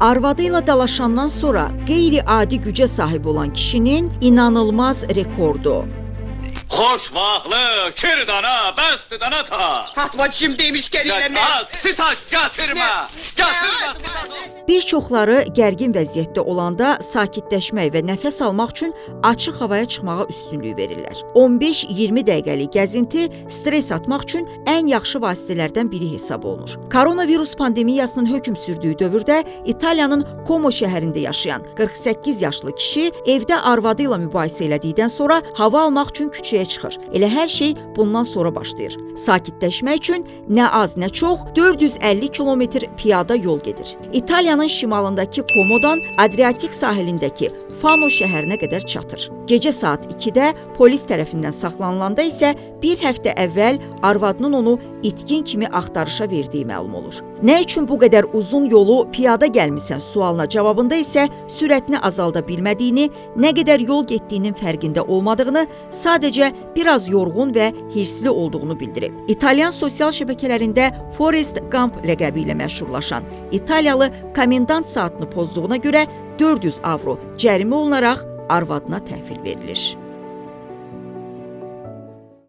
Arvadı ilə dalaşandan sonra qeyri-adi gücə sahib olan kişinin inanılmaz rekordu. Xoş vaxtlı, kir dana, bəsdi dana ta. Fatma kim demiş gəlinləmə? Sitat gətirmə, gətirmə. Bir çoxları gərgin vəziyyətdə olanda sakitləşmək və nəfəs almaq üçün açıq havaya çıxmağa üstünlük verirlər. 15-20 dəqiqəlik gəzinti stres atmaq üçün ən yaxşı vasitələrdən biri hesab olunur. Koronavirus pandemiyasının hökm sürdüyü dövrdə İtaliyanın Como şəhərində yaşayan 48 yaşlı kişi evdə arvadı ilə mübahisə elədikdən sonra hava almaq üçün küçəyə çıxır. Elə hər şey bundan sonra başlayır. Sakitləşmək üçün nə az nə çox 450 kilometr piyada yol gedir. İtaliyanın şimalındakı Como'dan Adriatik sahilindəki Fano şəhərinə qədər çatır. Gecə saat 2-də polis tərəfindən saxlanılanda isə bir həftə əvvəl arvadının onu itkin kimi axtarışa verdiyi məlum olur. Nə üçün bu qədər uzun yolu piyada gəlmisən sualına cavabında isə sürətini azalda bilmədiyini, nə qədər yol getdiyinin fərqində olmadığını, sadəcə biraz yorğun və hirsli olduğunu bildirib. İtalyan sosial şəbəkələrində Forrest Gump ləqəbi ilə məşhurlaşan İtaliyalı komendant saatını pozduğuna görə 400 avro cərimə olunaraq arvadına təhvil verilir.